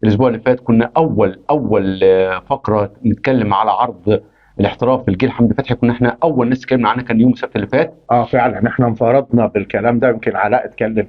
الاسبوع اللي فات كنا اول فقره نتكلم على عرض الاحتراف للجيل حمدي فتحي، كنا احنا اول ناس اتكلمنا عنها كان يوم السبت اللي فات. فعلا احنا انفردنا بالكلام ده. يمكن علاء اتكلم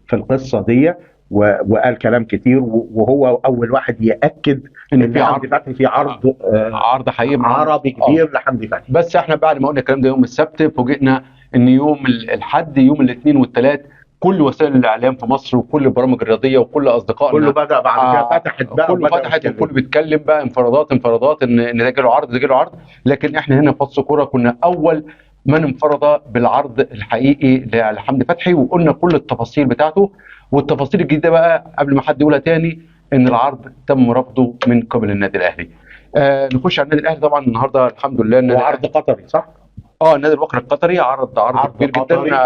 في القصه دي وقال كلام كتير، وهو اول واحد ياكد ان ان في حمدي عرض، فتحي في عرض عرض حقيقي عربي كبير لحمدي فتحي. بس احنا بعد ما قلنا الكلام ده يوم السبت فوجئنا ان يوم الاحد، يوم الاثنين والثلاث، كل وسائل الاعلام في مصر وكل البرامج الرياضيه وكل اصدقائنا كله بدا بعد كده فتحت بقى كله وبداوا فتحت يتكلموا. وكله بيتكلم بقى انفرادات ان ده جاله عرض، ده جاله عرض. لكن احنا هنا في فصل كوره كنا اول من انفرد بالعرض الحقيقي لحمدي فتحي، وقلنا كل التفاصيل بتاعته. والتفاصيل الجديده بقى قبل ما حد يقولها تاني، ان العرض تم رفضه من قبل النادي الاهلي. نخش على النادي الاهلي. طبعا النهارده الحمد لله النادي وعرض قطري صح؟ النادي الوقر القطري عرض كبير قطري. جدا،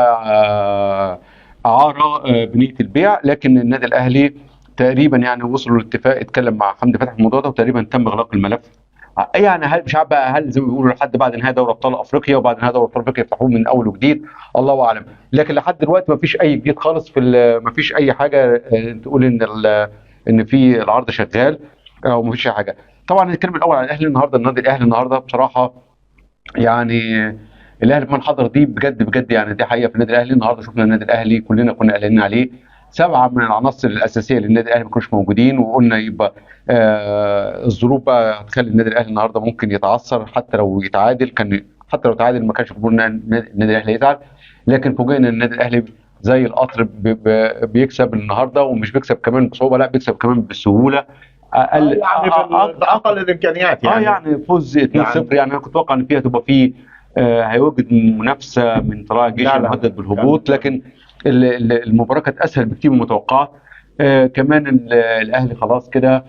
اعاره بنيه البيع. لكن النادي الاهلي تقريبا يعني وصلوا لاتفاق، اتكلم مع حمدي فتحي في الموضوع ده، وتقريبا تم اغلاق الملف. يعني هل مش عارف بقى، هل زي ما بيقولوا لحد بعد نهايه دوري ابطال افريقيا، وبعد نهايه دوري ابطال افريقيا يفتحوه من اول وجديد، الله اعلم. لكن لحد دلوقتي ما فيش اي جديد خالص ما فيش اي حاجه تقول ان في العرض شغال او ما فيش اي حاجه. طبعا نتكلم الاول عن الاهلي النهارده. النادي الاهلي النهارده بصراحه يعني الاهلي بمن حضر دي بجد يعني دي حقيقه. في النادي الاهلي النهارده شفنا النادي الاهلي كلنا كنا قلقانين عليه، 7 من العناصر الاساسيه للنادي الاهلي ما كانوش موجودين، وقلنا يبقى الظروف بقى هتخلي النادي الاهلي النهارده ممكن يتعثر، حتى لو يتعادل حتى لو تعادل ما كانش المفروض ان النادي الاهلي يزعل. لكن فوجئنا ان النادي الاهلي زي القطر بيكسب النهارده، ومش بيكسب كمان بصعوبه، لا بيكسب كمان بسهوله. اقل يعني باقل الامكانيات يعني فوز 2-0. يعني انا كنت اتوقع ان فيها تبقى فيه هيوجد منافسه من طلائع الجيش لا، لا، المهدد بالهبوط، لكن المباراه كانت اسهل بكتير من المتوقعات. كمان الاهلي خلاص كده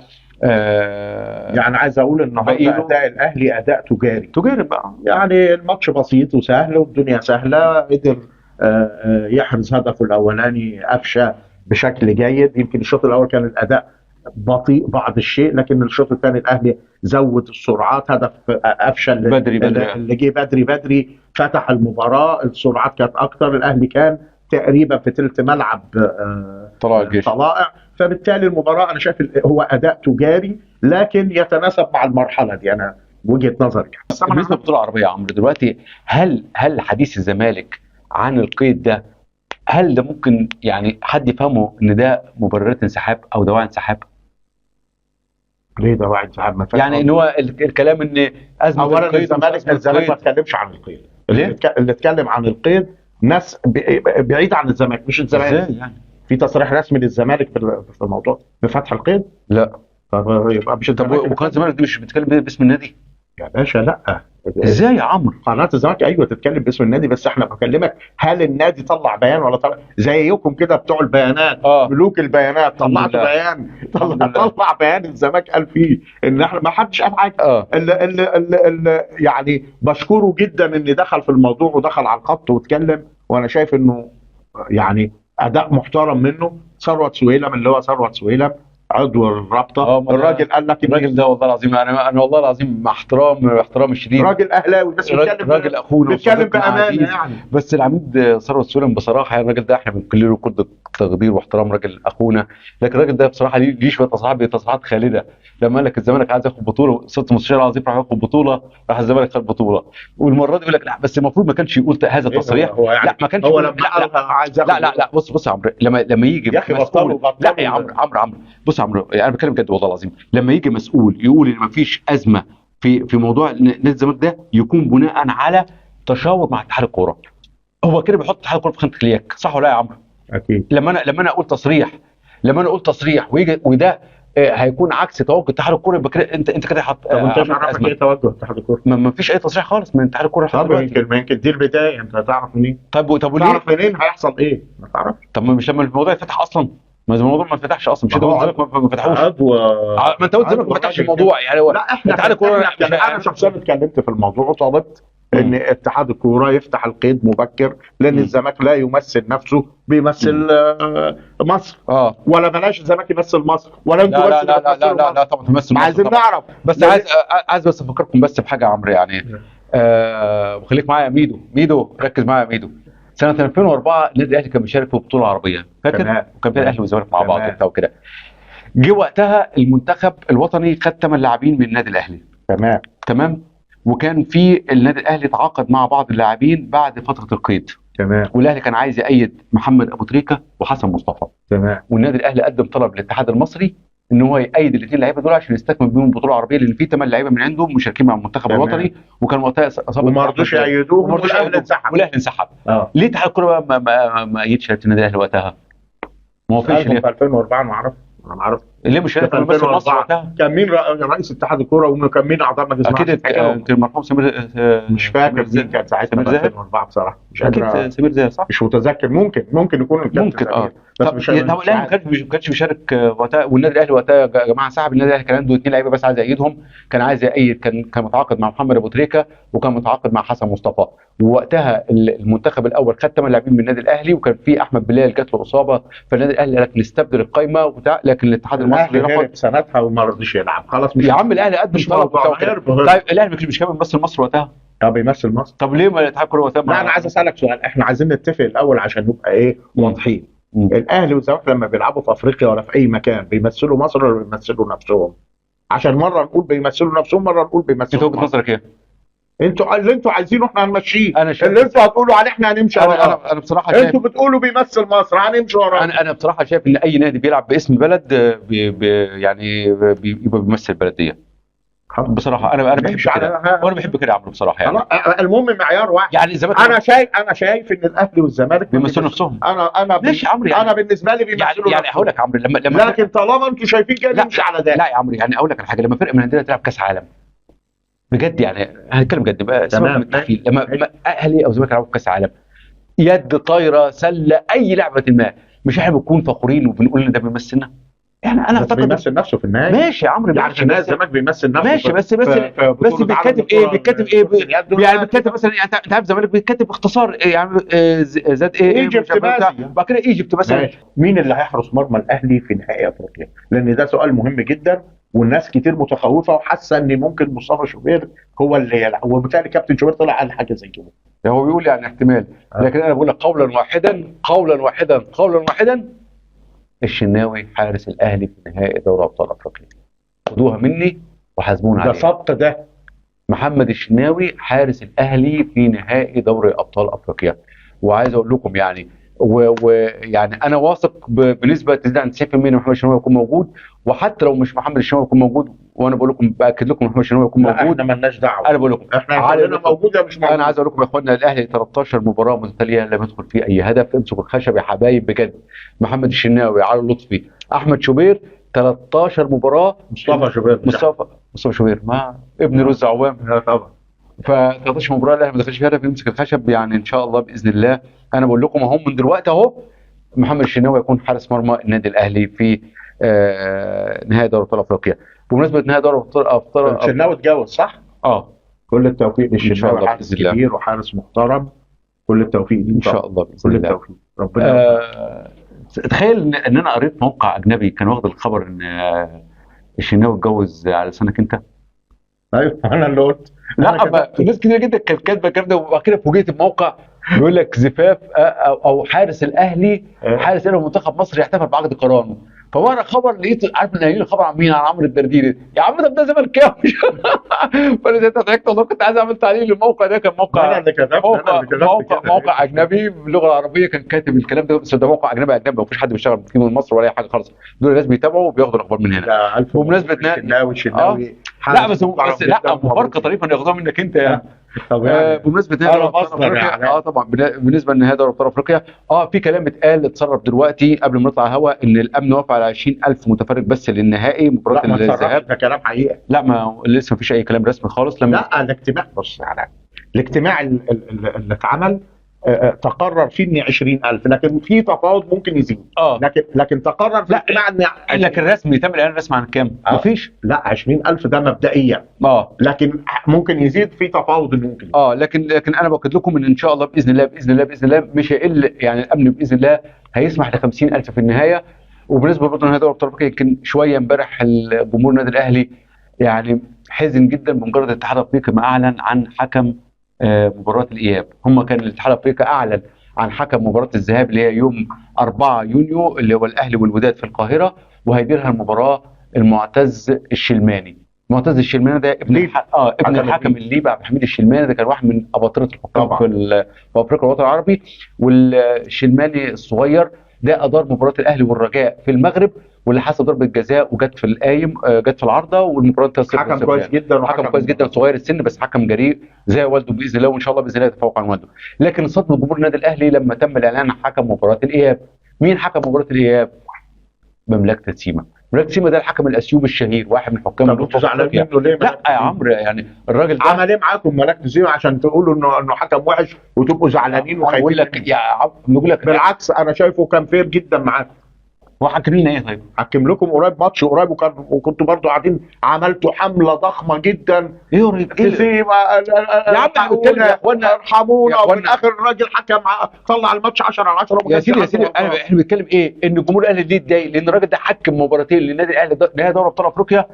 يعني عايز اقول النهارده اداء الاهلي اداء تجاري بقى. يعني الماتش بسيط وسهل والدنيا سهله. قدر يحرز هدفه الاولاني قفشه بشكل جيد. يمكن الشوط الاول كان الاداء بطيء بعض الشيء، لكن الشوط الثاني الاهلي زود السرعات. هدف قفشه بدري اللي جه بدري فتح المباراه. السرعات كانت اكتر. الاهلي كان تقريبا في ثلث ملعب طلائع الجيش. فبالتالي المباراه انا شايف هو اداء تجاري لكن يتناسب مع المرحله دي. انا وجهه نظري. بالنسبه للبطوله العربيه يا عمرو دلوقتي، هل حديث الزمالك عن القيد ده، هل ده ممكن يعني حد يفهمه ان ده مبررات انسحاب او دواعي انسحاب؟ ليه دواعي انسحاب؟ ما يعني ان هو الكلام ان ازمه اولا القيد الزمالك ما اتكلمش عن القيد. ليه؟ اللي اتكلم عن القيد ناس بعيد عن الزمالك، مش الزمالك. ازاي يعني؟ في تصريح رسمي للزمالك في الموضوع بفتح القيد؟ لا. طب يبقى مش طب وقناه الزمالك دي مش بتتكلم باسم النادي؟ يا باشا لا. ازاي يا عمرو؟ قناه الزمالك ايوه تتكلم باسم النادي، بس احنا بكلمك هل النادي طلع بيان ولا طلع زيكم كده بتوع البيانات؟ ملوك البيانات طلعتوا بيان. طلع بيان الزمالك قال فيه ان احنا ما حدش قال حاجه. اللي يعني بشكره جدا ان دخل في الموضوع ودخل على الخط واتكلم، وانا شايف انه يعني اداء محترم منه. ثروت سويلم اللي هو ثروت سويلم عضو الرابطه، الراجل قال لك الراجل ده والله العظيم انا والله العظيم مع احترام الشديد، راجل اهلاوي بس راجل اخونا بيتكلم بامانه يعني. بس العميد ثروت سويلم بصراحه يعني الراجل ده احنا بنكل له كل التقدير واحترام، راجل اخونا. لكن الراجل ده بصراحه ليه شويه تصريحات خالده. لما قال لك الزمالك عايز ياخد بطوله، صرت مستشار العظيم راح ياخد بطوله، راح الزمالك خد بطوله، والمره دي يقول لك لا بس المفروض ما كانش يقول هذا التصريح. يعني لا ما كانش هو لما عايز لا بص يا عمرو، لما يجي يا اخي لا يا عمرو بص يا عمرو، انا بتكلم بجد والله العظيم. لما يجي مسؤول يقول ان مفيش ازمه في موضوع نادي الزمالك ده، يكون بناء على تشاور مع اتحاد الكوره. هو كده بيحط اتحاد الكوره في خانه اليك، صح ولا يا عمرو؟ اكيد. لما انا اقول تصريح ويجي وده هيكون عكس توجه اتحاد الكوره، يبقى كده انت كده حط. طب انت مش عارف ايه توجه اتحاد الكوره؟ ما فيش اي تصريح خالص من اتحاد الكوره. طب يمكن دي البدايه، انت هتعرف منين؟ طب وليه؟ تعرف منين هيحصل ايه؟ ما تعرفش. طب مش لما الموضوع يفتح اصلا؟ ما الموضوع ما فتحش اصلا، مش الزمالك ما فتحوش. ما انت قلت الزمالك ما فتحش الموضوع يعني. لا انا شخصيا اتكلمت في الموضوع وطلبت ان اتحاد الكوره يفتح القيد مبكر، لان الزمالك لا يمثل نفسه، بيمثل مصر. ولا بلاش الزمالك يمثل مصر، ولا انتوا بس لا طبعا تمثل مصر. عايزين نعرف بس عايز بس افكركم بس بحاجه يا عمرو يعني. وخليك معايا يا ميدو ركز معايا يا ميدو. سنه 2004 النادي الاهلي كان بيشارك في بطوله عربيه، فاكر؟ وكان فيها الاهلي والزمالك مع بعض وبتاع وكده. جه وقتها المنتخب الوطني خد 8 لاعبين من النادي الاهلي. تمام. وكان في النادي الاهلي تعاقد مع بعض اللاعبين بعد فتره القيد. والاهلي كان عايز يأيد محمد ابو تريكه وحسن مصطفى. والنادي الاهلي قدم طلب للاتحاد المصري ان هو يأيد الاثنين لعيبه دول عشان يستكمل بيهم البطوله العربيه، لان في 8 لعيبه من عندهم مشاركين مع المنتخب الوطني، وكان وقتها اصابه وما رضوش يأيدوهم والاهلي انسحب. والاهلي انسحب. ليه اتحاد الكوره بقى ما ايدش النادي الاهلي وقتها؟ ما هو فيش في 2004 ما اعرف ليه مش في 2004 كان مين رئيس اتحاد الكوره وكان مين اعضاء مجلس الاداره؟ اكيد كان المرحوم سمير. مش فاكر مين كان ساعتها في 2004 بصراحه، مش اكيد سمير زاهر صح؟ مش متذكر، ممكن يكون ممكن بس مش الاهلي ما كانش بيشارك وقتها، والنادي الاهلي وقتها يا جماعه سحب. النادي الاهلي كان عنده 2 لعيبه بس عايز يأيدهم، كان عايز يأيد، كان متعاقد مع محمد ابو تريكه وكان متعاقد مع حسن مصطفى. ووقتها المنتخب الاول خد 8 لاعبين من النادي الاهلي، وكان في احمد بلال جات له اصابه، فالنادي الاهلي قال لك نستبدل القائمه وبتاع، لكن الاتحاد المصري رفض سنتها وما رضيش يلعب. خلاص يا عم الاهلي قدم طلب بتاعه. طيب الاهلي مش كان بيمثل مصر وقتها؟ بيمثل مصر. طب ليه ما الاتحاد الكوره وقتها؟ لا انا عايز اسالك سؤال، احنا عايزين نتفق الاول عشان نبقى واضحين. الاهلي والزمالك لما بيلعبوا في افريقيا ولا في اي مكان بيمثلوا مصر ولا بيمثلوا نفسهم؟ عشان مره نقول بيمثلوا نفسهم، مره نقول بيمثلوا. انت وجهه نظرك ايه؟ انتوا اللي انتوا عايزينه احنا هنمشيه، اللي انتوا هتقولوا عليه احنا هنمشي وراه. انا بصراحه شايف انتوا بتقولوا بيمثل مصر هنمشي وراه. انا بصراحه شايف ان اي نادي بيلعب باسم بلد يعني بيبقى بيمثل بلديه. بصراحه انا بحب كده، وانا بحب كده يا عمرو بصراحه. يعني المهم معيار واحد. يعني الزمالك انا شايف ان الاهلي والزمالك بيمثلوا نفسهم. انا ليش يا عمرو؟ انا بالنسبه لي بيمثلوا يعني هقول لك يا عمرو لما لكن طالما انتوا شايفين كده نمشي على ده. لا يا عمرو، يعني اقول لك على حاجه، لما فرقه من عندنا تلعب كاس عالم بجد، يعني هنتكلم بجد بقى سواء من التحفيل، لما اهلي او زمالك يلعبوا كاس عالم، يد، طايره، سله، اي لعبه ما، مش احنا بنكون فخورين وبنقول ان ده بيمثلنا؟ يعني انا اعتقد بيمثل نفسه في النهايه. ماشي يا عمرو، يعني في النهايه الزمالك بيمثل نفسه. ماشي بس بيتكتب ايه؟ يعني بيتكتب مثلا، يعني انت عارف الزمالك بيتكتب اختصار يعني زاد ايه ايجيبت بعد كده ايجيبت مثلا. مين اللي هيحرس مرمى الاهلي في نهائي افريقيا؟ لان ده سؤال مهم جدا، والناس كتير متخوفه وحاسه ان ممكن مصطفى شوبير هو اللي يلعب، وبالتالي كابتن شوبير طلع قال حاجه زي كده. هو بيقول يعني احتمال، لكن انا بقول لك قولا واحدا الشناوي حارس الاهلي في نهائي دوري ابطال افريقيا. خدوها مني وحاسبونا عليها. ده سبق ده. محمد الشناوي حارس الاهلي في نهائي دوري ابطال افريقيا. وعايز اقول لكم يعني ويعني انا واثق بنسبه تزيد عن 90% ان محمد الشناوي يكون موجود، وحتى لو مش محمد الشناوي يكون موجود، وانا بقول لكم باكد لكم محمد الشناوي يكون موجود. احنا مالناش دعوه. انا بقول لكم احنا كلنا موجود يا مش موجود. انا عايز اقول لكم يا اخوانا، الاهلي 13 مباراه متتاليه لم يدخل فيه اي هدف. امسكوا الخشب يا حبايب بجد. محمد الشناوي، علي لطفي، احمد شوبير، 13 مباراه. مصطفى شوبير ما ابن رز عوام طبعا. ف 13 مباراه الاهلي ما دخلش فيها هدف، يمسك الخشب. يعني ان شاء الله باذن الله انا بقول لكم اهو من دلوقتي اهو، محمد الشناوي يكون حارس مرمى النادي الاهلي في نهائي دوري ابطال افريقيا. بمناسبه نهائي دوري ابطال الشناوي اتجوز صح؟ كل التوفيق للشناوي، حارس كبير وحارس محترم. كل التوفيق ليه ان شاء الله باذن كل الله. التوفيق ربنا تخيل ان انا قريت موقع اجنبي كان واخد الخبر ان الشناوي اتجوز على سنك انت. ايوه انا اللي قلت. لا ناس كتير جدا كانت كاتبه الكلام ده، وبعد كده فوجئت بموقع بيقول لك زفاف او حارس الاهلي حارس الاهلي ومنتخب مصر يحتفل بعقد قرانه. فورا خبر لقيت، عارف ان الخبر عن مين؟ عن عمرو الدرديري. يا عم ده زملكاوي. فانا زي ضحكت والله، كنت عايز اعمل تعليق للموقع ده. كان موقع اجنبي باللغه العربيه، كان كاتب الكلام ده، بس ده موقع اجنبي مفيش حد بيشتغل فيه من مصر ولا اي حاجه خالص. دول ناس بيتابعوا وبياخدوا الاخبار من هنا. بمناسبه الشناوي لا بس لا مفارقه طريفه ان ياخدوها منك انت يعني. بمناسبه نهائي دوري ابطال افريقيا طبعا بالنسبه لنهائي دوري ابطال افريقيا في كلام اتقال اتسرب دلوقتي قبل ما نطلع هوا ان الامن وافق على 20,000 متفرج بس للنهائي مباراه الذهاب. ده كلام حقيقي. لا ما لسه مفيش اي كلام رسمي خالص. لا الاجتماع، بص على الاجتماع اللي اتعمل تقرر فيه ان 20,000، لكن في تفاوض ممكن يزيد. لكن تقرر في الاجتماع ان لكن رسمي تم الاعلان رسمي عن كام؟ مفيش. لا 20,000 ده مبدئيا. لكن ممكن يزيد، في تفاوض ممكن. لكن انا باكد لكم ان شاء الله باذن الله مش هيقل، يعني الامن باذن الله هيسمح ل 50,000 في النهايه. وبالنسبه برضه لنهائي دوري ابطال افريقيا، يمكن شويه امبارح الجمهور النادي الاهلي يعني حزن جدا بمجرد الاتحاد الافريقي ما اعلن عن حكم مباراه الاياب. هم كان الاتحاد الافريقي اعلن عن حكم مباراه الذهاب اللي هي يوم 4 يونيو اللي هو الاهلي والوداد في القاهره، وهيديرها المباراه المعتز الشلماني. معتز الشلماني ده ابن ابن الحكم الليبي عبد الحميد الشلماني، ده كان واحد من اباطره الحكام في افريقيا والوطن العربي. والشلماني الصغير ده ادار مباراه الاهلي والرجاء في المغرب، واللي حسب ضربه جزاء وجت في القايم، جت في العارضه، والمباراه انتهت حكم كويس جدا، حكم كويس جدا صغير السن، بس حكم جريء زي والده باذن الله، وان شاء الله باذن الله يتفوق عن والده. لكن صدمه جمهور النادي الاهلي لما تم الاعلان عن حكم مباراه الاياب. مين حكم مباراه الاياب؟ مملكه سيما. مملكه سيما ده الحكم الاثيوبي الشهير، واحد من حكام انتوا زعلانين منه ليه؟ لا يا عمرو، يعني الراجل ده عمل ايه معاكم مملكه سيما عشان تقولوا انه حكم وحش وتبقوا زعلانين وخايفين؟ بقول لك يا عمرو، بقول لك بالعكس انا شايفه كان فير جدا معاكم. هو حكم لنا ايه طيب؟ حكم لكم قريب ماتش قريب، وكنتوا برضو قاعدين عملتوا حمله ضخمه جدا. ايه قريب؟ إيه يا عم احنا ارحمونا، وفي الاخر الراجل حكم طلع الماتش 10 على 10. يا سيدي احنا بنتكلم ايه؟ ان الجمهور الاهلي ليه اتضايق؟ لان الراجل ده حكم مباراتين للنادي الاهلي نهائي دوري ابطال افريقيا،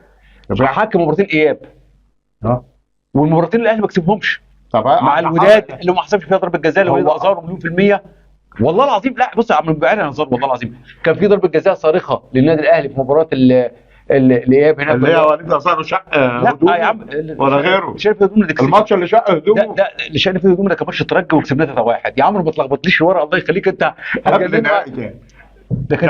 حكم مباراتين اياب، والمباراتين الاهلي ما كسبهمش مع الوداد اللي ما حسبش فيها ضربه جزاء لوليد ازار مليون في المية. والله العظيم، لا بص يا عم، بعيد عن الهزار، والله العظيم كان في ضربه جزاء صارخه للنادي الاهلي في مباراه الاياب هناك، اللي هي وليد ازار شق هدومه. لا يا عم، ولا غيره شايف هدومه الماتش اللي شق هدومه ده اللي شايف فيه هدومه، ده كان ماتش ترجي وكسبناه 3-1. يا عمرو ما تلخبطليش ورا، الله يخليك انت. قبل النهائي ده كان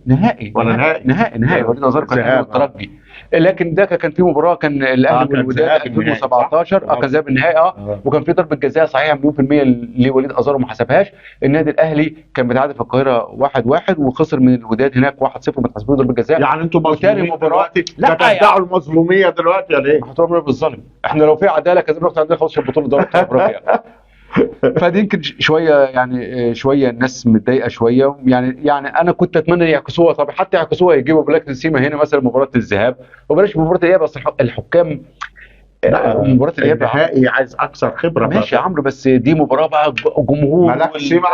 نهائي ولا نهائي وليد ازار كان الترجي. لكن ده كان في مباراه كان الاهلي والوداد 2017 كان ذهاب النهائي وكان في ضربه جزاء صحيحه مليون في المية لوليد ازار وما حسبهاش. النادي الاهلي كان بيتعادل في القاهره 1-1 وخسر من الوداد هناك 1-0 وما اتحسبوش ضربه جزاء. يعني انتوا مظلومين دلوقتي؟ لا تدعوا المظلوميه دلوقتي ولا ايه؟ هتضربنا بالظلم. احنا لو في عداله كان رحت عندنا خلاص البطوله دوري افريقيا. فدي يمكن شويه، يعني شويه الناس متضايقه شويه، يعني انا كنت اتمنى يعكسوها. طب حتى يعكسوها يجيبوا مملكه سيما هنا مثلا مباراه الذهاب، وبلاش مباراه الاياب، اصل الحكام مباراه الاياب النهائي عايز اكثر خبره. ماشي يا عمرو، بس دي مباراه بقى جمهور. مملكه سيما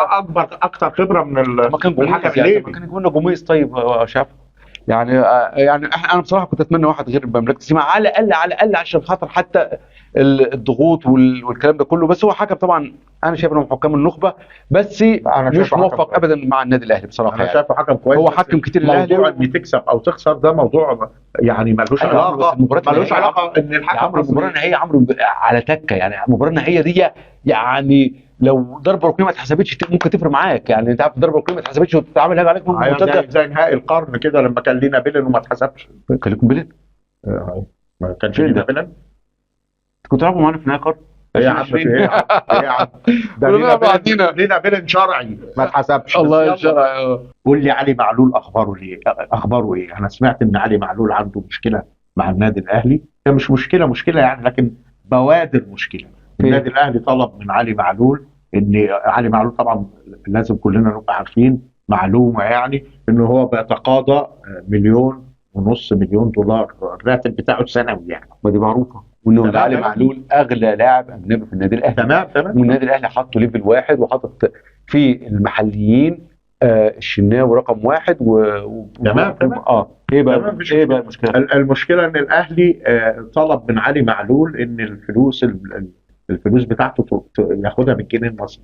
اكثر خبره من الحكم الليبي. ما كان يكون لنا جمهور طيب شاف يعني انا بصراحه كنت اتمنى واحد غير مملكه سيما على الاقل عشان خاطر حتى الضغوط والكلام ده كله. بس هو حكم طبعا، انا شايف انه حكام النخبه، بس مش موفق ابدا مع النادي الاهلي بصراحه. انا شايفه حكم كويس، هو حكم كتير الاهلي. موضوع ان تكسب او تخسر ده موضوع يعني ملوش علاقه ان الحكم المباراه النهائيه عمرو على تكه، يعني المباراه النهائيه دي يعني لو ضربه ركنيه ما اتحسبتش ممكن تفرق معاك. يعني انت عارف ضربه ركنيه ما اتحسبتش وتتعامل هاج عليك من زي نهائي القرن كده لما كان لينا بيلن وما اتحسبش. كان لكم بيلن؟ ما كانش لينا بيلن. كنتوا تلعبوا معانا في نهائي القرن؟ ايه يا عم، في ايه يا عم؟ ده لينا بيلن شرعي ما اتحسبش. الله الشرعي. قول لي علي معلول اخباره ايه؟ انا سمعت ان علي معلول عنده مشكله مع النادي الاهلي. هي مش مشكله يعني، لكن بوادر مشكله. النادي الاهلي طلب من علي معلول، ان علي معلول طبعا لازم كلنا نبقى عارفين معلومه، يعني انه هو بيتقاضى 1.5 مليون دولار الراتب بتاعه السنوي يعني. ما دي معروفه، وانه علي معلول اغلى لاعب اجنبي في النادي الاهلي. تمام. والنادي الاهلي حطه ليفل واحد، وحاطط في المحليين الشناوي رقم 1 تمام. ايه بقى المشكله؟ المشكله ان الاهلي طلب من علي معلول ان الفلوس بتاعته ياخدها بالجنيه المصري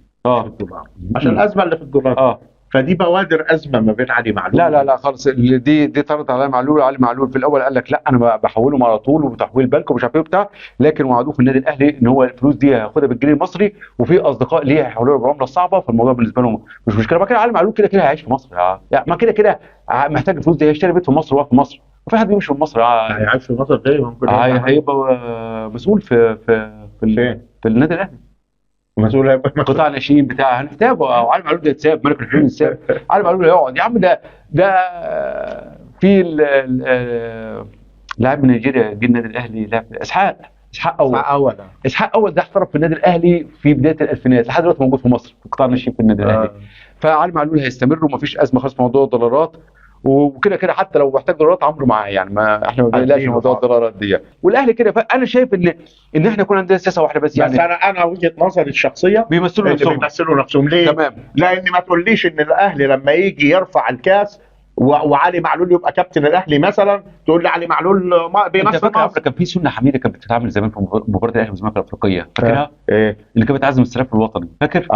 عشان الازمه اللي في الدولار. فدي بوادر ازمه ما بين علي معلول. لا خالص، دي طرت على معلول. علي معلول في الاول قال لك لا انا بحولهم على طول وبتحويل بنك ومش عارف ايه وبتاع، لكن وعدوه في النادي الاهلي ان هو الفلوس دي هياخدها بالجنيه المصري، وفي اصدقاء ليه هيحولوها بالعمله الصعبه، فالموضوع بالنسبه لهم مش مشكله. ما كده علي معلول كده هيعيش في مصر، يعني ما كده محتاج الفلوس دي، هيشتري بيت في مصر وهو في مصر، وفي حد يمشي في مصر هيعيش في مصر ليه؟ ممكن هيبقى مسؤول في النادي الاهلي، مسؤول قطاع الناشئين بتاعه. هنحتاجه. علي معلول ده يتساب، ملك الحلول يتساب، علي معلول هيقعد يا عم. ده في لاعب من نيجيريا جه النادي الاهلي، لاعب اسحاق اول ده احترف في النادي الاهلي في بدايه الالفينات، لحد دلوقتي موجود في مصر في قطاع الناشئين في النادي الاهلي. فعلي معلول هيستمر ومفيش ازمه خالص في موضوع الدولارات، وكده حتى لو محتاج دولارات عمرو معاه، يعني ما احنا ما بنقلقش موضوع الدولارات دي والاهلي كده. فانا شايف ان احنا يكون عندنا سياسه واحده بس. يعني بس انا وجهه نظري الشخصيه بيمثلوا نفسهم ليه؟ تمام. لان ما تقوليش ان الاهلي لما يجي يرفع الكاس وعلي معلول يبقى كابتن الاهلي مثلا، تقول لي علي معلول ما بيمثل مصر. كان في سنه حميده كانت بتتعمل زمان في مباراه الاهلي والزمالك الافريقيه، فاكرها؟ ايه اللي كانت بتعزم السلاف الوطني، فاكر؟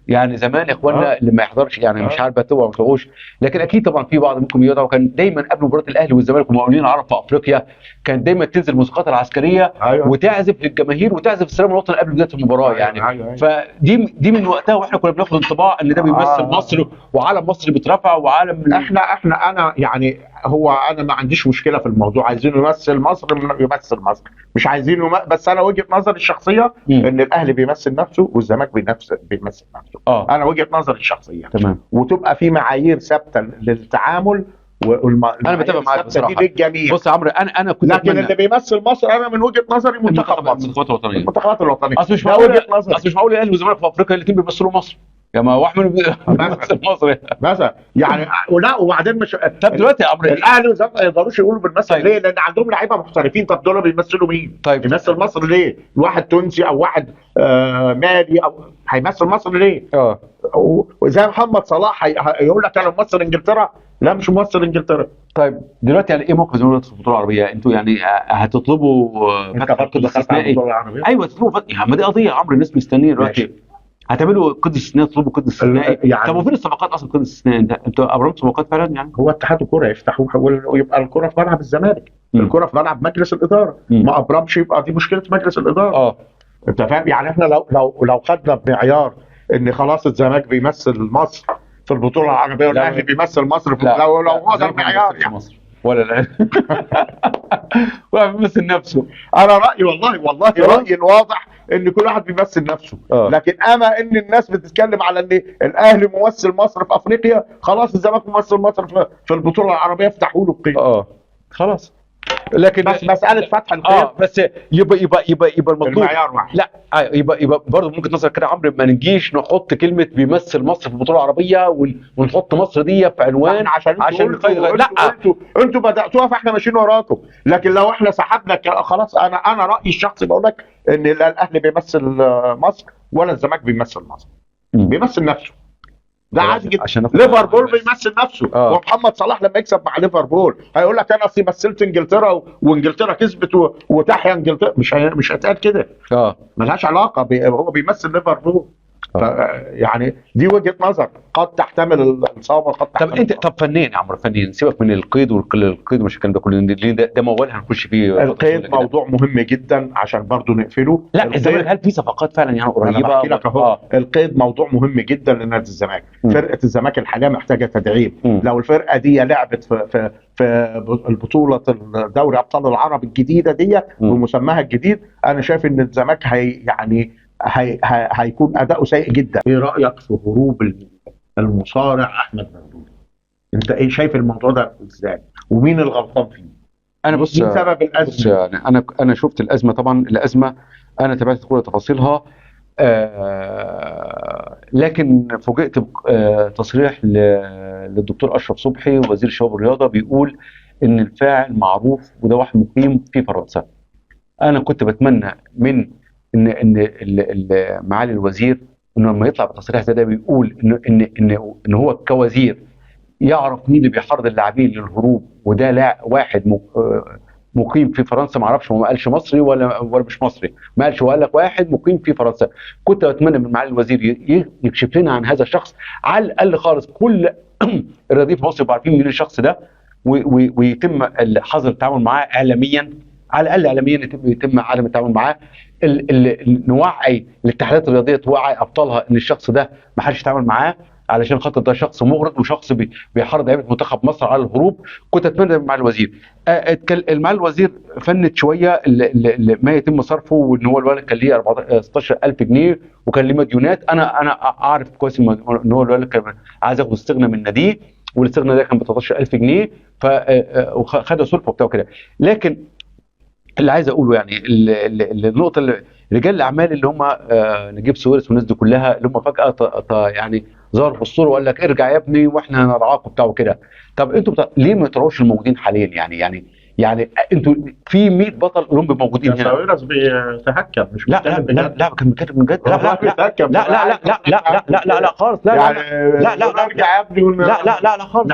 يعني زمان يا اخوانا اللي ما يحضرش يعني مش عارف بتوع ما تروحوش، لكن اكيد طبعا في بعض منكم يقطع. وكان دايما قبل مباراه الاهلي والزمالك والمقاولين العرب في افريقيا كان دايما تنزل الموسيقات العسكريه وتعزف للجماهير وتعزف السلام الوطني قبل بدايه المباراه يعني. فدي من وقتها واحنا كنا بناخد انطباع ان ده بيمثل مصر وعلم مصر بيترفع وعلم انا يعني انا ما عنديش مشكله في الموضوع، عايزينه يمثل مصر يمثل مصر، مش عايزينه بس انا وجهه نظري الشخصيه ان الاهلي بيمثل نفسه والزمالك بيمثل نفسه. انا وجهه نظري الشخصيه تمام. وتبقى في معايير ثابته للتعامل انا بتفق معاك بصراحه للجميع. بص يا عمرو انا كنت لكن اللي بيمثل مصر انا من وجهه نظري منتخب مصر، المنتخبات الوطنيه. اصل مش معقول اصل مش معقول الاهلي والزمالك في افريقيا الاثنين بيمثلوا مصر يا ما هو احمد بيمثل مصر مثلا يعني. ولا وبعدين مش طب دلوقتي يا عمرو الاهلي والزمالك ما يقدروش يقولوا بنمثل ليه؟ لان عندهم لعيبه محترفين. طب دول بيمثلوا مين؟ طيب يمثل مصر ليه؟ واحد تونسي او واحد مالي او هيمثل مصر ليه؟ وزي محمد صلاح هيقول لك انا ممثل انجلترا، لا مش ممثل انجلترا. طيب دلوقتي يعني ايه موقف الزمالك في البطوله العربيه؟ انتوا يعني هتطلبوا فتح قيد استثنائي؟ ايوه تطلبوا فتح، ما دي قضيه يا عمرو الناس مستنيه دلوقتي. هتعملوا قيد استثنائي، تطلبوا قيد استثنائي يعني. طب وفين الصفقات اصلا قيد استثنائي؟ انتوا ابرمتوا صفقات فعلا يعني؟ هو اتحاد الكوره يفتحوا ويبقى الكوره في ملعب الزمالك، الكوره في ملعب مجلس الاداره، ما ابرمش يبقى دي مشكله مجلس الاداره. انت فاهم يعني؟ احنا لو خدنا بمعيار ان خلاص الزمالك بيمثل مصر في البطوله العربيه والاهلي بيمثل مصر في لو هذا المعيار يعني مصر ولا لا ولا بيمثل نفسه. انا رايي والله رايي الواضح ان كل واحد بيمثل نفسه. لكن اما ان الناس بتتكلم على ان الاهلي ممثل مصر في افريقيا، خلاص الزمالك ممثل مصر في البطوله العربيه، افتحوا له القيد. خلاص. لكن بس مساله فتح القيد بس يبقى المطلوب المعيار واحد. لا يبقى برضه ممكن نظر كده عمرو، ما نجيش نحط كلمه بيمثل مصر في البطوله العربيه ونحط مصر دي في عنوان عشان لا انتوا بداتوها فاحنا ماشيين وراكم. لكن لو احنا سحبنا خلاص انا رايي الشخصي بقول لك ان لا الاهلي بيمثل مصر ولا الزمالك بيمثل مصر، بيمثل نفسه. ده عادي جدا. ليفربول بيمثل نفسه ومحمد صلاح لما يكسب مع ليفربول هيقول لك انا اصلي مثلت انجلترا وانجلترا كسبت وتحيا انجلترا. مش هتقال كده. ملهاش علاقه هو بيمثل ليفربول. يعني دي وجهه نظر قد تحتمل الصواب وقد تحتمل. طب فنان يا عمرو، فنان سيبك من القيد ومش الكلام ده كله، ده موال هنخش فيه. القيد موضوع مهم جدا عشان برضو نقفله. لا الزمالك هل في صفقات فعلا يعني قريبه؟ لك اهو القيد موضوع مهم جدا لنادي الزمالك. فرقه الزمالك الحاليه محتاجه تدعيم. لو الفرقه دي لعبت في البطوله دوري ابطال العرب الجديده دي بمسماها الجديد، انا شايف ان الزمالك هيكون اداؤه سيء جدا. ايه رايك في هروب المصارع احمد ممدوح؟ انت ايه شايف الموضوع ده ازاي ومين الغلطان فيه؟ انا بص مين سبب الازمه؟ يعني انا شفت الازمه. طبعا الازمه انا تابعت كل تفاصيلها، لكن فوجئت بتصريح للدكتور اشرف صبحي وزير الشباب والرياضه بيقول ان الفاعل معروف وده واحد مقيم في فرنسا. انا كنت بتمنى من ان معالي الوزير انه لما يطلع بتصريح زي ده بيقول ان هو كوزير يعرف مين اللي بيحرض اللاعبين للهروب، وده واحد مقيم في فرنسا. ما اعرفش، هو ما قالش مصري ولا مش مصري، ما قالش، هو قال لك واحد مقيم في فرنسا. كنت اتمنى من معالي الوزير يكشف لنا عن هذا الشخص على الاقل خالص. كل الرياضيين في مصر يبقوا عارفين مين الشخص ده ويتم حظر التعامل معاه اعلاميا، على الاقل اعلاميا يتم عدم التعامل معاه. نوعي الاتحادات الرياضيه، توعي ابطالها ان الشخص ده ما حدش يتعامل معاه، علشان خاطر ده شخص مغرض وشخص بيحرض لعيبه منتخب مصر على الهروب. كنت اتمنى مع الوزير مع الوزير فنت شويه ما يتم صرفه، وان هو الولد كان ليه 14000 جنيه وكان ليه مديونات. انا اعرف كويس ان هو الولد كان عايز ياخد استغنى من ناديه، والاستغنى ده كان ب 13000 جنيه وخد سلفه وبتاع كده. لكن اللي عايز اقوله يعني النقطه رجال الاعمال اللي هم نجيب سويرس والناس دي كلها اللي هم فجاه يعني ظهروا في الصوره وقال لك ارجع يا ابني واحنا هنرعاك وبتاع كده. طب انتوا ليه ما تروحوش الموجودين حاليا؟ يعني انتوا في 100 بطل اولمبي موجودين هنا. ساويرس بيتهكم مش لا كان بيتكلم بجد. لا خالص. لا ارجع يا ابني لا خالص.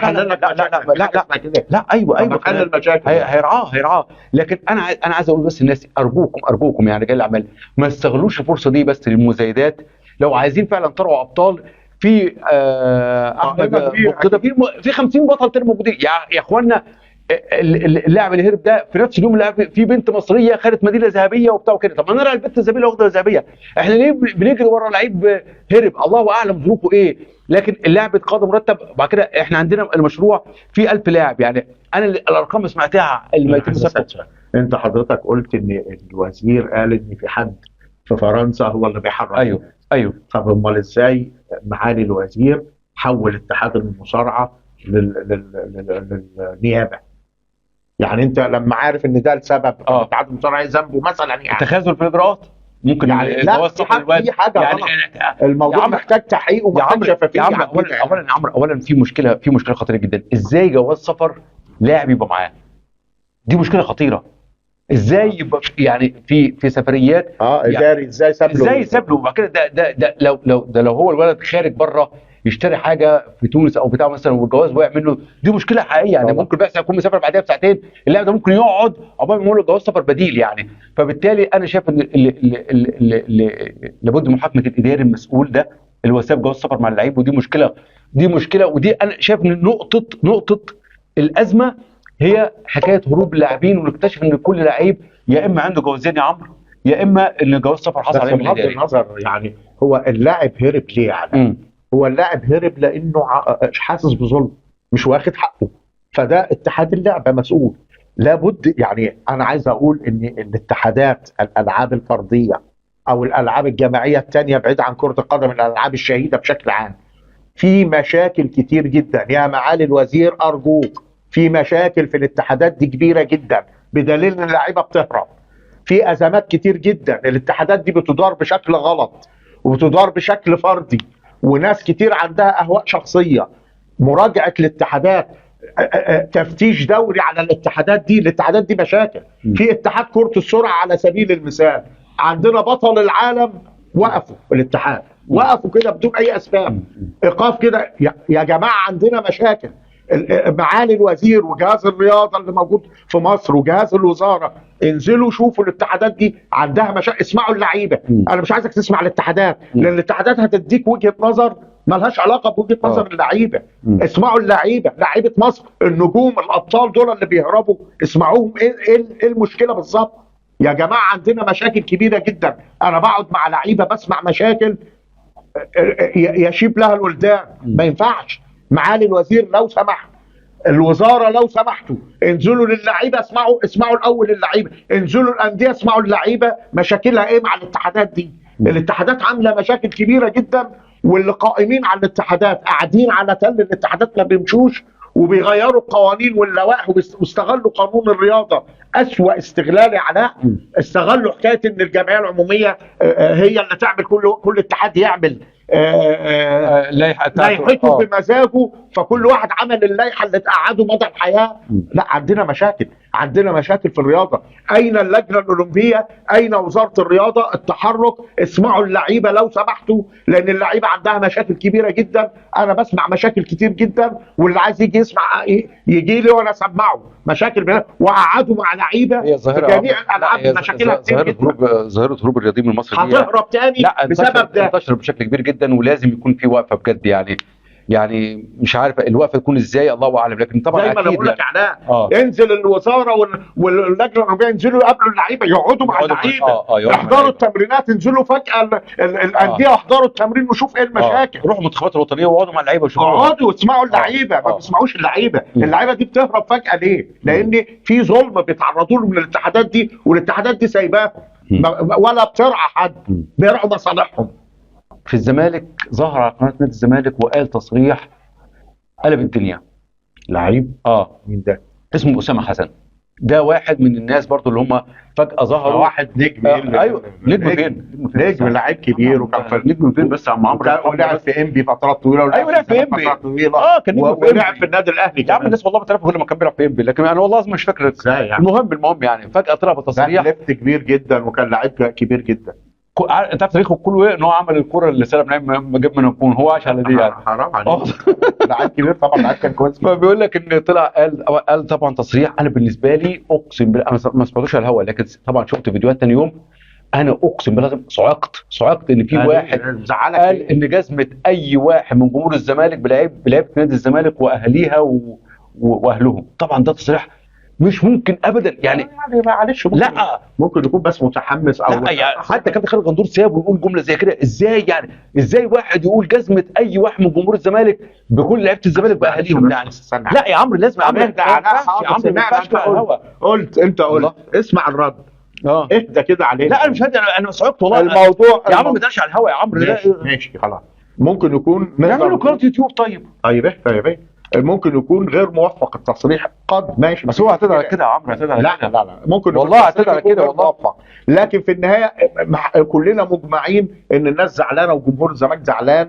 لا ايوه حل المشاكل هيرعاه. لكن انا عايز اقول بس الناس ارجوكم يعني رجال الاعمال ما تستغلوش الفرصه دي بس للمزايدات، لو عايزين فعلا تروا ابطال في احمد مرتضى، في 50 بطل تاني موجودين يا اخوانا. اللاعب اللي هرب ده في نفس اليوم اللي في بنت مصريه خدت ميداليه ذهبيه وبتاع وكده. طب ما نرى البنت الذهبيه اللي واخده ذهبيه، احنا ليه بنجري ورا لعيب هرب الله اعلم ظروفه ايه؟ لكن اللاعب اتقاضى مرتب. وبعد كده احنا عندنا المشروع فيه 1000 لاعب، يعني انا الارقام اللي سمعتها اللي ما يتم سفره. انت حضرتك قلت ان الوزير قال ان في حد في فرنسا هو اللي بيحرك. ايوه. طب امال ازاي معالي الوزير حول اتحاد المصارعه للنيابه؟ يعني انت لما عارف ان ده السبب اتحاد المصارعه ذنبه مثلا، يعني تخاذل في الاجراءات ممكن، يعني لا في حاجه يعني الموضوع محتاج تحقيق ومحتاج شفافيه. اولا في مشكله خطيره جدا. ازاي جواز سفر لاعب يبقى معاه؟ دي مشكله خطيره. ازاي يبقى يعني في سفريات اداري ازاي ساب له وبعد كده ده لو هو الولد خارج بره يشتري حاجه في تونس او بتاع مثلا والجواز وقع منه، دي مشكله حقيقيه. يعني ممكن بس يكون مسافر بعدها بساعتين، اللاعب ده ممكن يقعد عقبال ما يقول له جواز سفر بديل يعني. فبالتالي انا شايف ان لابد من محاكمه الاداري المسؤول ده اللي هو ساب جواز سفر مع اللعيب. ودي مشكله ودي انا شايف ان نقطه الازمه هي حكايه هروب اللاعبين، ونكتشف ان كل لعيب يا اما عنده جوازين يا عمرو، يا اما ان جواز سفر حصل عليه من الاداري. بغض النظر يعني هو اللاعب هرب ليه يعني؟ هو اللاعب هرب لانه حاسس بظلم، مش واخد حقه، فده اتحاد اللعبه مسؤول. لابد يعني انا عايز اقول ان الاتحادات الالعاب الفرديه او الالعاب الجماعيه الثانيه بعيد عن كره القدم، الالعاب الشهيده بشكل عام، في مشاكل كتير جدا. يا معالي الوزير ارجوك، في مشاكل في الاتحادات دي كبيره جدا بدليل ان اللعيبه بتهرب. في ازمات كتير جدا، الاتحادات دي بتدار بشكل غلط وبتدار بشكل فردي، وناس كتير عندها اهواء شخصيه. مراجعه الاتحادات، تفتيش دوري على الاتحادات دي. الاتحادات دي مشاكل. في اتحاد كره السرعه على سبيل المثال، عندنا بطل العالم وقفوا الاتحاد، وقفوا كده بدون اي اسباب، ايقاف كده. يا جماعه عندنا مشاكل. معالي الوزير وجهاز الرياضه اللي موجود في مصر وجهاز الوزاره، انزلوا شوفوا الاتحادات دي عندها مشاكل. اسمعوا اللعيبه. انا مش عايزك تسمع الاتحادات، لان الاتحادات هتديك وجهه نظر مالهاش علاقه بوجهه نظر اللعيبه. اسمعوا اللعيبه، لعيبه مصر النجوم الابطال دول اللي بيهربوا، اسمعوهم ايه المشكله بالظبط. يا جماعه عندنا مشاكل كبيره جدا. انا بقعد مع لعيبه بسمع مشاكل يشيب لها الولدان. ما ينفعش. معالي الوزير لو سمحت، الوزاره لو سمحتوا انزلوا للعيبه، اسمعوا الاول اللعيبه، انزلوا الانديه اسمعوا اللعيبه مشاكلها ايه مع الاتحادات دي. الاتحادات عامله مشاكل كبيره جدا، واللي قائمين على الاتحادات قاعدين على تل الاتحادات ما بيمشوش، وبيغيروا القوانين واللوائح، واستغلوا قانون الرياضه اسوأ استغلال يا علاء. استغلوا حكايه ان الجمعيه العموميه هي اللي تعمل، كل اتحاد يعمل لائحته بمزاجه، فكل واحد عمل اللائحه اللي تقعده مدى الحياه. لا، عندنا مشاكل في الرياضه. اين اللجنه الاولمبيه؟ اين وزاره الرياضه؟ التحرك. اسمعوا اللعيبه لو سمحتوا، لان اللعيبه عندها مشاكل كبيره جدا. انا بسمع مشاكل كتير جدا، واللي عايز يجي يسمع يجي لي وانا اسمعه مشاكل، وقعدوا مع لعيبه في جميع الالعاب مشاكلها كتير جدا. ظاهره هروب الرياضيين من مصر هتهرب تاني بسبب ده. انتشر بشكل كبير جدا، ولازم يكون في وقفه بجد يعني مش عارف الوقفه تكون ازاي، الله اعلم. لكن طبعا زي ما انا بقول لك علاء، انزل الوزاره واللجنه الاولمبيه ينزلوا يقابلوا اللعيبه، يقعدوا مع اللعيبه، يحضروا التمرينات، ينزلوا فجاه الانديه يحضروا التمرين وشوف ايه المشاكل. روحوا المنتخبات الوطنيه واقعدوا مع اللعيبه وشوفوا، اقعدوا واسمعوا اللعيبه. ما بيسمعوش اللعيبه. اللعيبه دي بتهرب فجاه ليه؟ لان في ظلم بيتعرضوا له من الاتحادات دي، والاتحادات دي سايباهم ولا بترعى حد، بيرعوا مصالحهم. في الزمالك ظهر على قناه نادي الزمالك وقال تصريح قلب الدنيا. لعيب مين ده؟ اسمه اسامه حسن. ده واحد من الناس برضو اللي هم فجاه ظهروا. واحد نجم. ايوه نجم فين؟ نجم لعيب كبير، وكان في نجم فين بس يا عم عمرو؟ ولعب في انبي فترات طويله. ايوه لعب في انبي كان نجم ولعب في النادي الاهلي. يا عم الناس والله بتعرف كل ما كان بيلعب في انبي، لكن انا والله مش فاكر ازاي يعني. المهم يعني فجاه طلع بتصريح. لعب كبير جدا وكان لعيب كبير جدا. انت عارف تاريخه كله ايه؟ ان هو عمل الكوره اللي سلم نايم جاب من الجون، هو عاش على دي يعني. حرام عليك. لعيب كبير طبعا، لعيب كان كويس. فبيقول لك ان طلع قال طبعا تصريح. انا بالنسبه لي اقسم بالله انا ما سمعتوش على الهوا، لكن طبعا شفت فيديوهات ثاني يوم. انا اقسم بالله صعقت ان في واحد زعلك قال إيه؟ ان جزمه اي واحد من جمهور الزمالك بلعيبه نادي الزمالك واهاليها واهلهم. طبعا ده تصريح مش ممكن ابدا يعني. يعني معلش لا ممكن يكون بس متحمس او لا يعني حتى كابتن خالد غندور ساب ويقول جمله زي كده ازاي يعني؟ ازاي واحد يقول جزمه اي واحد من جمهور الزمالك بكل لعيبه الزمالك باهاليهم يعني؟ لا يا عمرو لازم عمرو اهدى على يا عمرو ما ينفعش على الهوا. انت قلت اسمع الرد. اهدى كده علينا. لا انا مش هدي، انا صعقت والله. الموضوع يا عمرو ما تقدرش على الهوا يا عمرو. ماشي خلاص. ممكن يكون نعمل له قناه يوتيوب. طيب ايه ممكن يكون غير موفق التصريح قد ماشي، بس هو اعتذر كده يا عمرو، اعتذر كده. لا ممكن والله اعتذر كده والله. لكن في النهايه كلنا مجمعين ان الناس زعلانه وجمهور الزمالك زعلان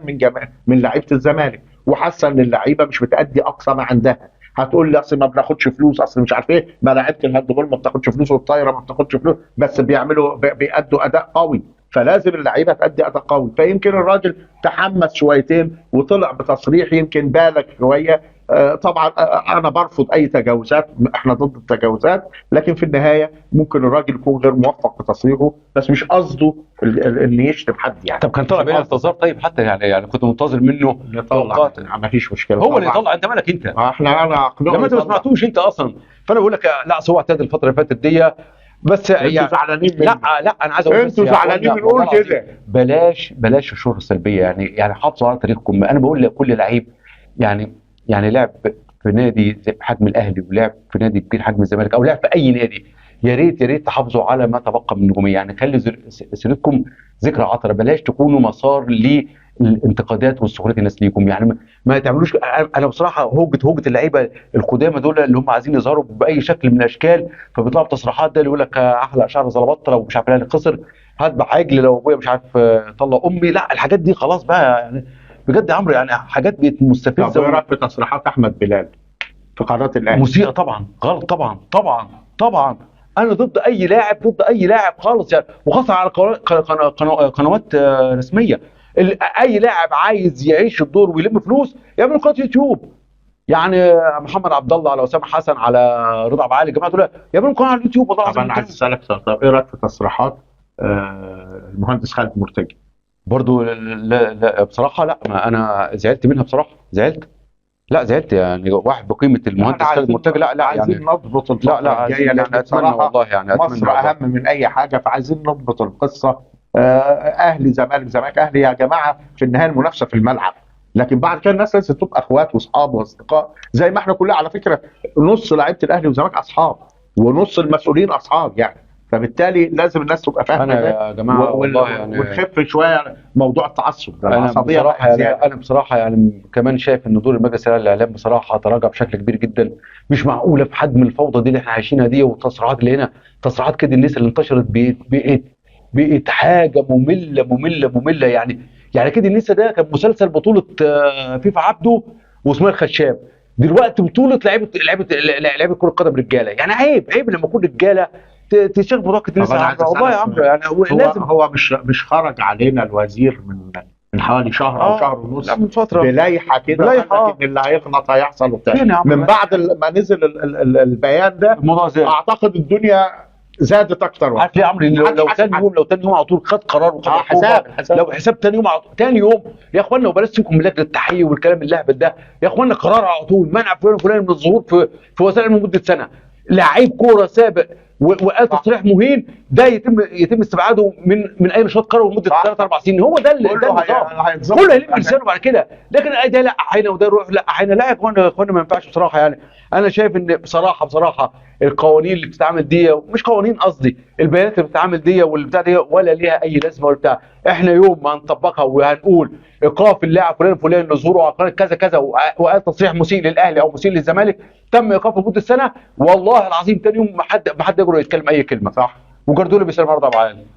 من لعيبه الزمالك، وحاسه ان اللعيبه مش بتأدي اقصى ما عندها. هتقول لي اصل ما بناخدش فلوس، اصل مش عارف ايه، ما لعيبه الهاندبول ما بتاخدش فلوس والطايره ما بتاخدش فلوس، بس بيأدوا اداء قوي، فلازم اللعيبه تأدي اداء قوي. فيمكن الراجل تحمس شويتين وطلع بتصريح يمكن بالغ شويه. طبعا انا برفض اي تجاوزات، احنا ضد التجاوزات، لكن في النهايه ممكن الراجل يكون غير موفق في تصريحه، بس مش قصده ان يشتم حد يعني. طب كان طلع بينا اعتذار طيب حتى يعني كنت منتظر منه توقعات. ما فيش مشكله، هو اللي يطلع. انت مالك انت؟ انا اقنعه لما انت ما سمعتوش انت اصلا. فانا بقول لك لا هو اعتذر الفتره اللي فاتت دي بس انتوا زعلانين منه. لا انا عايز اقول انتوا زعلانين بنقول كده. بلاش الشهره السلبيه يعني حافظوا على تاريخكم. انا بقول لكل لعيب يعني لعب في نادي زي حجم الاهلي ولعب في نادي كبير حجم الزمالك او لعب في اي نادي، يا ريت تحافظوا على ما تبقى من النجوميه. يعني خلي سيرتكم ذكرى عطره، بلاش تكونوا مسار للانتقادات وسخريه الناس ليكم. يعني ما تعملوش. انا بصراحه هوجه اللعيبه القدامى دول اللي هم عايزين يظهروا باي شكل من الاشكال، فبيطلعوا بتصريحات ده اللي يقول لك احلق شعر زلبطه لو مش عارف الاهلي خسر، هذبح عجل لو ابويا مش عارف طلع امي. لا الحاجات دي خلاص بقى يعني بجد يا عمرو، يعني حاجات بقت مستفزه. طب ايه رايك في تصريحات احمد بلال في قناه الاهلي؟ مسيئه طبعا، غلط طبعا. انا ضد اي لاعب خالص يعني، وخاصه على قنوات رسميه. اي لاعب عايز يعيش الدور ويلم فلوس يعمل قناه يوتيوب. يعني محمد عبد الله على اسامه حسن على رضا عبد العالي الجماعه دول يعملوا قناه على اليوتيوب. والله طب انا عايز اسالك طب ايه رايك في تصريحات المهندس خالد مرتجي؟ برضو لا بصراحه لا، ما انا زعلت منها بصراحه. زعلت يعني واحد بقيمه المهندس خالد مرتجي. لا عايزين يعني نضبط الفتره الجايه، يعني اتمنى والله يعني مصر اهم من اي حاجه، فعايزين نضبط القصه. اهلي زمالك اهلي يا جماعه، في النهايه المنافسه في الملعب، لكن بعد كده الناس لازم تبقى اخوات واصحاب واصدقاء زي ما احنا كلنا. على فكره نص لعيبه الاهلي والزمالك اصحاب ونص المسؤولين اصحاب يعني، فبالتالي لازم الناس تبقى فاهمه ده يا جماعه والله يعني ونخف شويه موضوع التعصب ده. انا بصراحه يعني كمان شايف ان دور المجلس الاعلام بصراحه تراجع بشكل كبير جدا. مش معقوله في حجم الفوضى دي اللي احنا عايشينها دي، والتصريحات اللي هنا تصريحات كده الناس اللي انتشرت بقت حاجه ممله يعني كده النسا ده كان مسلسل بطوله فيفا عبده واسماعيل خشاب، دلوقتي بطوله لعيبه كره قدم رجاله. يعني عيب لما يكون رجاله تشغل موضوع كده الناس. والله يا عمرو يعني لازم هو مش خرج علينا الوزير من حوالي شهر او شهر ونص من فتره بلايحه كده، لكن اللي هيغلط هيحصل وبتاع. من بعد ما نزل البيان ده اعتقد الدنيا زادت اكتر. عارف ليه يا عمرو؟ لو تاني يوم على طول خد قرار وخد حساب. لو حساب تاني يوم يا اخوانا، وبلاش تسيبكم من لجنه التحقيق والكلام اللهبل ده يا اخوانا. قرار على طول منع فلان من الظهور في وسائل لمده سنه. لعيب كوره سابق وقال تصريح مهين ده يتم استبعاده من اي نشاط كروي لمده 3-4 سنين. هو ده النظام كله هيلم لسانه بعد كده. لكن ده لا حين وده يروح لا حين. لا يا اخوانا ما ينفعش بصراحه. يعني انا شايف ان بصراحه القوانين اللي بتتعمل دي، مش قوانين قصدي، البيانات اللي بتتعمل دي والبتاع دي ولا ليها اي لازمه ولا بتاع. احنا يوم ما هنطبقها وهنقول ايقاف اللاعب فلان لظهوره على قناه كذا وقال تصريح مسيء للاهلي او مسيء للزمالك تم ايقافه لمده سنه، والله العظيم ثاني يوم ما حد يقدر يتكلم اي كلمه. صح. وجردولي بيسلم رضا عبد العال.